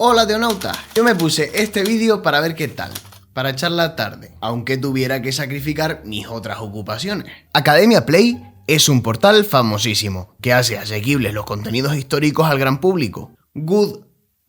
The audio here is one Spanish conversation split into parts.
Hola teonautas, yo me puse este vídeo para ver qué tal, para echar la tarde, aunque tuviera que sacrificar mis otras ocupaciones. Academia Play es un portal famosísimo, que hace asequibles los contenidos históricos al gran público. Good,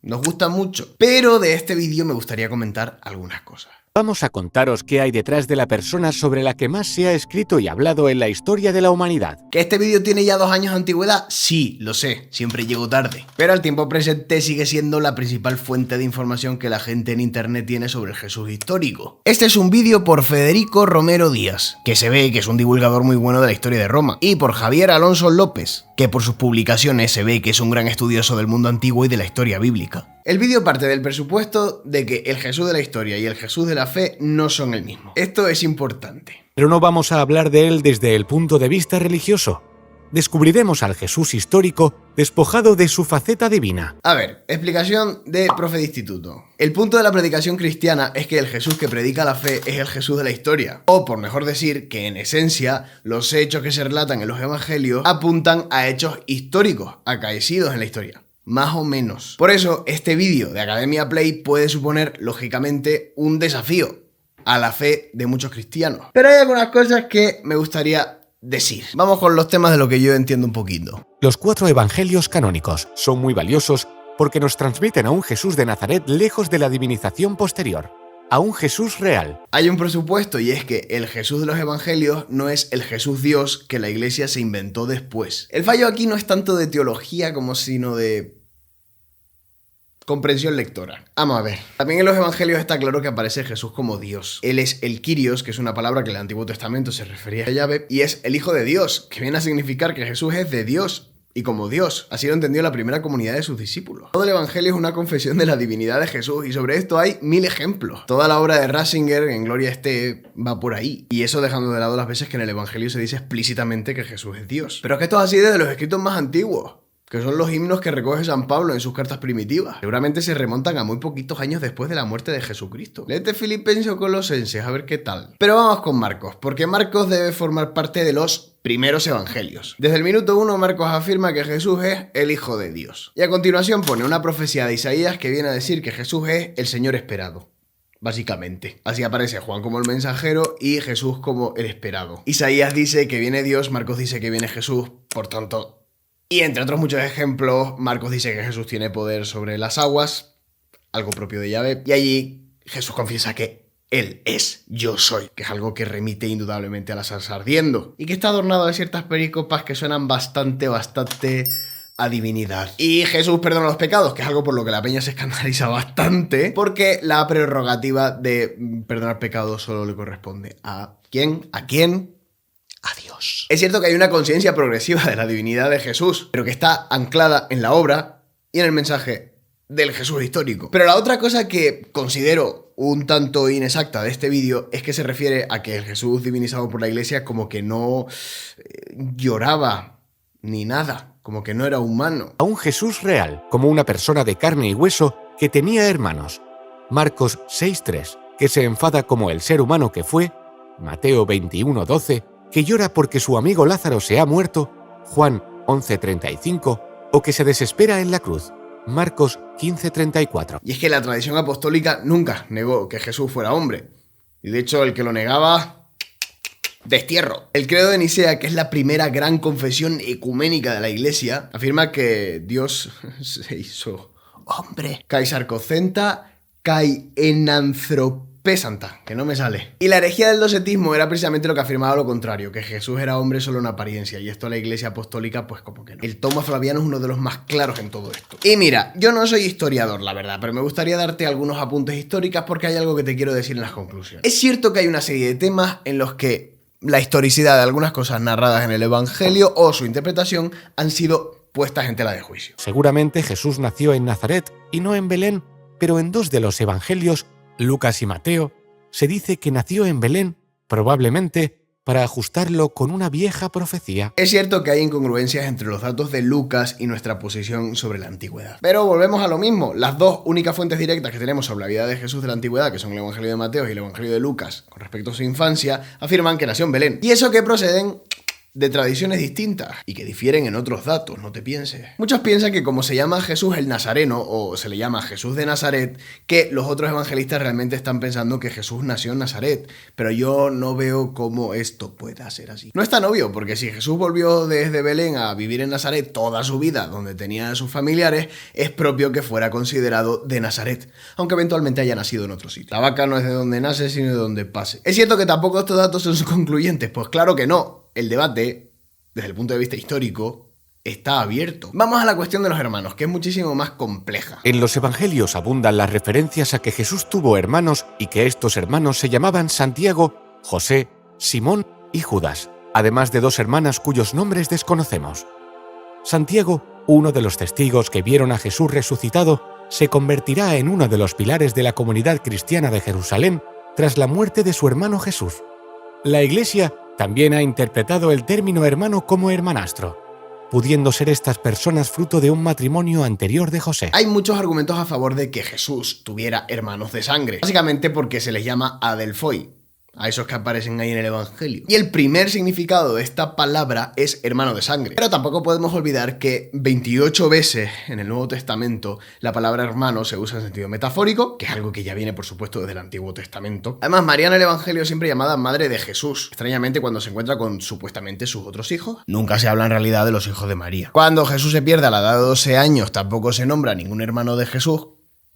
nos gusta mucho, pero de este vídeo me gustaría comentar algunas cosas. Vamos a contaros qué hay detrás de la persona sobre la que más se ha escrito y hablado en la historia de la humanidad. ¿Que este vídeo tiene ya 2 años de antigüedad? Sí, lo sé, siempre llego tarde. Pero al tiempo presente sigue siendo la principal fuente de información que la gente en internet tiene sobre el Jesús histórico. Este es un vídeo por Federico Romero Díaz, que se ve que es un divulgador muy bueno de la historia de Roma, y por Javier Alonso López, que por sus publicaciones se ve que es un gran estudioso del mundo antiguo y de la historia bíblica. El vídeo parte del presupuesto de que el Jesús de la historia y el Jesús de la fe no son el mismo. Esto es importante. Pero no vamos a hablar de él desde el punto de vista religioso. Descubriremos al Jesús histórico despojado de su faceta divina. A ver, explicación de profe de instituto. El punto de la predicación cristiana es que el Jesús que predica la fe es el Jesús de la historia. O, por mejor decir, que en esencia los hechos que se relatan en los evangelios apuntan a hechos históricos, acaecidos en la historia. Más o menos. Por eso, este vídeo de Academia Play puede suponer, lógicamente, un desafío a la fe de muchos cristianos. Pero hay algunas cosas que me gustaría decir. Vamos con los temas de lo que yo entiendo un poquito. Los 4 evangelios canónicos son muy valiosos porque nos transmiten a un Jesús de Nazaret lejos de la divinización posterior, a un Jesús real. Hay un presupuesto y es que el Jesús de los evangelios no es el Jesús Dios que la iglesia se inventó después. El fallo aquí no es tanto de teología como sino de comprensión lectora. Vamos a ver. También en los evangelios está claro que aparece Jesús como Dios. Él es el Kyrios, que es una palabra que en el Antiguo Testamento se refería a Yahvé, y es el Hijo de Dios, que viene a significar que Jesús es de Dios. Y como Dios, así lo entendió la primera comunidad de sus discípulos. Todo el evangelio es una confesión de la divinidad de Jesús y sobre esto hay 1000 ejemplos. Toda la obra de Ratzinger, en Gloria esté, va por ahí. Y eso dejando de lado las veces que en el evangelio se dice explícitamente que Jesús es Dios. Pero es que esto es así desde los escritos más antiguos, que son los himnos que recoge San Pablo en sus cartas primitivas. Seguramente se remontan a muy poquitos años después de la muerte de Jesucristo. Léete Filipenses o Colosenses, a ver qué tal. Pero vamos con Marcos, porque Marcos debe formar parte de los primeros evangelios. Desde el minuto 1 Marcos afirma que Jesús es el Hijo de Dios. Y a continuación pone una profecía de Isaías que viene a decir que Jesús es el Señor esperado. Básicamente. Así aparece Juan como el mensajero y Jesús como el esperado. Isaías dice que viene Dios, Marcos dice que viene Jesús, por tanto. Y entre otros muchos ejemplos, Marcos dice que Jesús tiene poder sobre las aguas, algo propio de Yahvé, y allí Jesús confiesa que Él es yo soy, que es algo que remite indudablemente a la salsa ardiendo, y que está adornado de ciertas pericopas que suenan bastante a divinidad. Y Jesús perdona los pecados, que es algo por lo que la peña se escandaliza bastante, porque la prerrogativa de perdonar pecados solo le corresponde ¿a quién? ¿A quién? A Dios. Es cierto que hay una conciencia progresiva de la divinidad de Jesús, pero que está anclada en la obra y en el mensaje del Jesús histórico. Pero la otra cosa que considero un tanto inexacta de este vídeo es que se refiere a que el Jesús divinizado por la iglesia como que no lloraba ni nada, como que no era humano. A un Jesús real, como una persona de carne y hueso que tenía hermanos. Marcos 6:3, que se enfada como el ser humano que fue. Mateo 21:12, que llora porque su amigo Lázaro se ha muerto, Juan 11:35, o que se desespera en la cruz, Marcos 15:34. Y es que la tradición apostólica nunca negó que Jesús fuera hombre. Y de hecho, el que lo negaba, destierro. El credo de Nicea, que es la primera gran confesión ecuménica de la iglesia, afirma que Dios se hizo hombre. Kai sarcocenta, kai enanthropesanta, que no me sale. Y la herejía del docetismo era precisamente lo que afirmaba lo contrario, que Jesús era hombre solo en apariencia, y esto la iglesia apostólica pues como que no. El Toma Flaviano es uno de los más claros en todo esto. Y mira, yo no soy historiador, la verdad, pero me gustaría darte algunos apuntes históricos porque hay algo que te quiero decir en las conclusiones. Es cierto que hay una serie de temas en los que la historicidad de algunas cosas narradas en el evangelio o su interpretación han sido puestas en tela de juicio. Seguramente Jesús nació en Nazaret y no en Belén, pero en 2 de los evangelios, Lucas y Mateo, se dice que nació en Belén, probablemente para ajustarlo con una vieja profecía. Es cierto que hay incongruencias entre los datos de Lucas y nuestra posición sobre la antigüedad. Pero volvemos a lo mismo, las 2 únicas fuentes directas que tenemos sobre la vida de Jesús de la antigüedad, que son el Evangelio de Mateo y el Evangelio de Lucas, con respecto a su infancia, afirman que nació en Belén. Y eso que proceden de tradiciones distintas y que difieren en otros datos, no te pienses. Muchos piensan que como se llama Jesús el Nazareno o se le llama Jesús de Nazaret, que los otros evangelistas realmente están pensando que Jesús nació en Nazaret, pero yo no veo cómo esto pueda ser así. No es tan obvio, porque si Jesús volvió desde Belén a vivir en Nazaret toda su vida, donde tenía a sus familiares, es propio que fuera considerado de Nazaret, aunque eventualmente haya nacido en otro sitio. La vaca no es de donde nace, sino de donde pase. Es cierto que tampoco estos datos son concluyentes, pues claro que no. El debate, desde el punto de vista histórico, está abierto. Vamos a la cuestión de los hermanos, que es muchísimo más compleja. En los evangelios abundan las referencias a que Jesús tuvo hermanos y que estos hermanos se llamaban Santiago, José, Simón y Judas, además de 2 hermanas cuyos nombres desconocemos. Santiago, uno de los testigos que vieron a Jesús resucitado, se convertirá en uno de los pilares de la comunidad cristiana de Jerusalén tras la muerte de su hermano Jesús. La Iglesia también ha interpretado el término hermano como hermanastro, pudiendo ser estas personas fruto de un matrimonio anterior de José. Hay muchos argumentos a favor de que Jesús tuviera hermanos de sangre, básicamente porque se les llama adelphoi, a esos que aparecen ahí en el Evangelio. Y el primer significado de esta palabra es hermano de sangre. Pero tampoco podemos olvidar que 28 veces en el Nuevo Testamento la palabra hermano se usa en sentido metafórico, que es algo que ya viene, por supuesto, desde el Antiguo Testamento. Además, María en el Evangelio siempre llamada madre de Jesús. Extrañamente, cuando se encuentra con supuestamente sus otros hijos, nunca se habla en realidad de los hijos de María. Cuando Jesús se pierde a la edad de 12 años, tampoco se nombra ningún hermano de Jesús,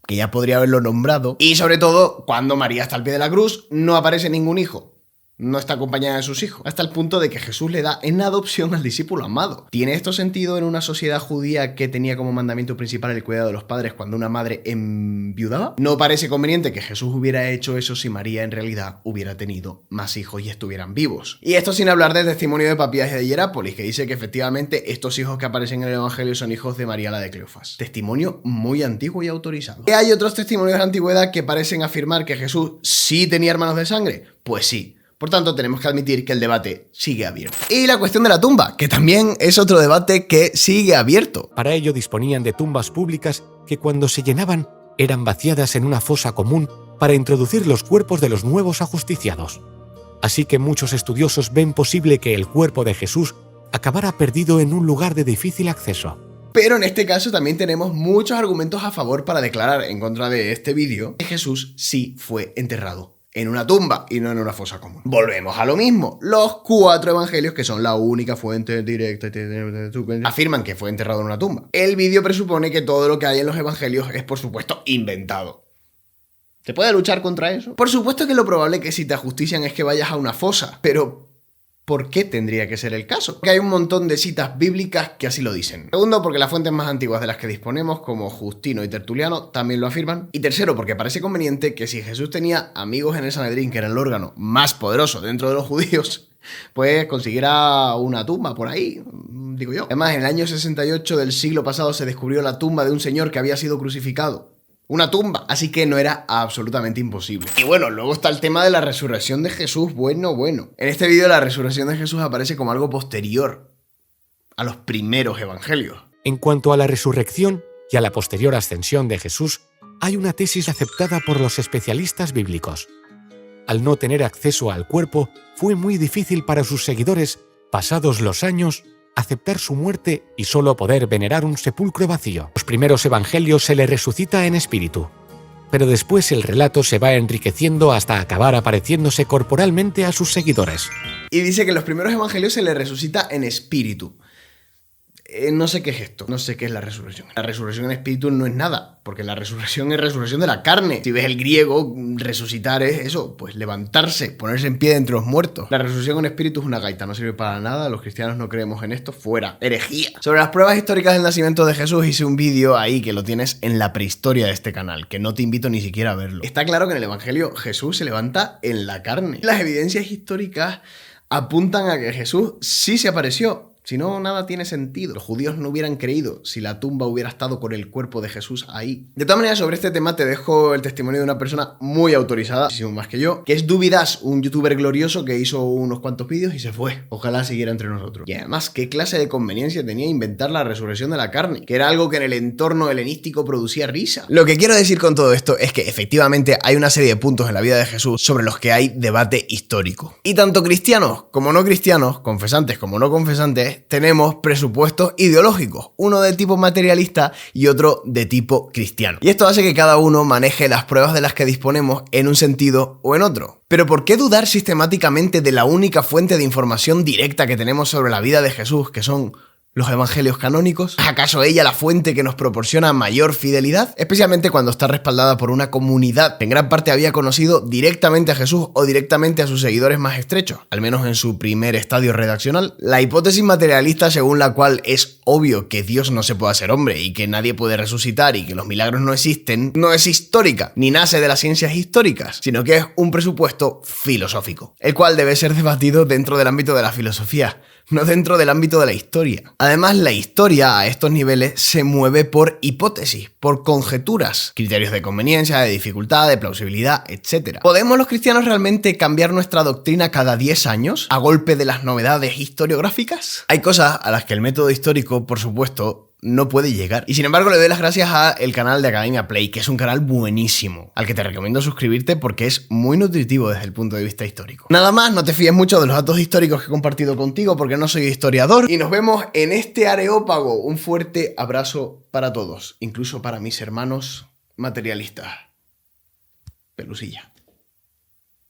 que ya podría haberlo nombrado. Y sobre todo, cuando María está al pie de la cruz, no aparece ningún hijo. No está acompañada de sus hijos, hasta el punto de que Jesús le da en adopción al discípulo amado. ¿Tiene esto sentido en una sociedad judía que tenía como mandamiento principal el cuidado de los padres cuando una madre enviudaba? No parece conveniente que Jesús hubiera hecho eso si María en realidad hubiera tenido más hijos y estuvieran vivos. Y esto sin hablar del testimonio de Papías y de Hierápolis, que dice que efectivamente estos hijos que aparecen en el Evangelio son hijos de María la de Cleofas. Testimonio muy antiguo y autorizado. ¿Y hay otros testimonios de la antigüedad que parecen afirmar que Jesús sí tenía hermanos de sangre? Pues sí. Por tanto, tenemos que admitir que el debate sigue abierto. Y la cuestión de la tumba, que también es otro debate que sigue abierto. Para ello disponían de tumbas públicas que cuando se llenaban eran vaciadas en una fosa común para introducir los cuerpos de los nuevos ajusticiados. Así que muchos estudiosos ven posible que el cuerpo de Jesús acabara perdido en un lugar de difícil acceso. Pero en este caso también tenemos muchos argumentos a favor para declarar en contra de este vídeo que Jesús sí fue enterrado en una tumba y no en una fosa común. Volvemos a lo mismo. Los 4 evangelios, que son la única fuente directa, afirman que fue enterrado en una tumba. El vídeo presupone que todo lo que hay en los evangelios es, por supuesto, inventado. ¿Se puede luchar contra eso? Por supuesto que lo probable que si te ajustician es que vayas a una fosa, pero ¿por qué tendría que ser el caso? Porque hay un montón de citas bíblicas que así lo dicen. Segundo, porque las fuentes más antiguas de las que disponemos, como Justino y Tertuliano, también lo afirman. Y tercero, porque parece conveniente que si Jesús tenía amigos en el Sanedrín, que era el órgano más poderoso dentro de los judíos, pues consiguiera una tumba por ahí, digo yo. Además, en el año 68 del siglo pasado se descubrió la tumba de un señor que había sido crucificado. Una tumba, así que no era absolutamente imposible. Y bueno, luego está el tema de la resurrección de Jesús, bueno. En este vídeo la resurrección de Jesús aparece como algo posterior a los primeros evangelios. En cuanto a la resurrección y a la posterior ascensión de Jesús, hay una tesis aceptada por los especialistas bíblicos. Al no tener acceso al cuerpo, fue muy difícil para sus seguidores, pasados los años, aceptar su muerte y solo poder venerar un sepulcro vacío. Los primeros evangelios se le resucita en espíritu, pero después el relato se va enriqueciendo hasta acabar apareciéndose corporalmente a sus seguidores. Y dice que en los primeros evangelios se le resucita en espíritu. No sé qué es esto, no sé qué es la resurrección. La resurrección en espíritu no es nada, porque la resurrección es resurrección de la carne. Si ves el griego, resucitar es eso, pues levantarse, ponerse en pie de entre los muertos. La resurrección en espíritu es una gaita, no sirve para nada, los cristianos no creemos en esto, fuera, herejía. Sobre las pruebas históricas del nacimiento de Jesús hice un vídeo ahí que lo tienes en la prehistoria de este canal, que no te invito ni siquiera a verlo. Está claro que en el evangelio Jesús se levanta en la carne. Las evidencias históricas apuntan a que Jesús sí se apareció Si no, nada tiene sentido. Los judíos no hubieran creído si la tumba hubiera estado con el cuerpo de Jesús ahí. De todas maneras, sobre este tema te dejo el testimonio de una persona muy autorizada, muchísimo más que yo, que es Dubidas, un youtuber glorioso que hizo unos cuantos vídeos y se fue. Ojalá siguiera entre nosotros. Y además, ¿qué clase de conveniencia tenía inventar la resurrección de la carne? Que era algo que en el entorno helenístico producía risa. Lo que quiero decir con todo esto es que efectivamente hay una serie de puntos en la vida de Jesús sobre los que hay debate histórico. Y tanto cristianos como no cristianos, confesantes como no confesantes, tenemos presupuestos ideológicos, uno de tipo materialista y otro de tipo cristiano. Y esto hace que cada uno maneje las pruebas de las que disponemos en un sentido o en otro. Pero ¿por qué dudar sistemáticamente de la única fuente de información directa que tenemos sobre la vida de Jesús, que son los evangelios canónicos? ¿Acaso ella la fuente que nos proporciona mayor fidelidad? Especialmente cuando está respaldada por una comunidad que en gran parte había conocido directamente a Jesús o directamente a sus seguidores más estrechos, al menos en su primer estadio redaccional. La hipótesis materialista según la cual es obvio que Dios no se puede hacer hombre y que nadie puede resucitar y que los milagros no existen, no es histórica, ni nace de las ciencias históricas, sino que es un presupuesto filosófico, el cual debe ser debatido dentro del ámbito de la filosofía, no dentro del ámbito de la historia. Además, la historia a estos niveles se mueve por hipótesis, por conjeturas, criterios de conveniencia, de dificultad, de plausibilidad, etc. ¿Podemos los cristianos realmente cambiar nuestra doctrina cada 10 años a golpe de las novedades historiográficas? Hay cosas a las que el método histórico, por supuesto, no puede llegar. Y sin embargo le doy las gracias a el canal de Academia Play, que es un canal buenísimo, al que te recomiendo suscribirte porque es muy nutritivo desde el punto de vista histórico. Nada más, no te fíes mucho de los datos históricos que he compartido contigo porque no soy historiador. Y nos vemos en este Areópago. Un fuerte abrazo para todos, incluso para mis hermanos materialistas. Pelusilla.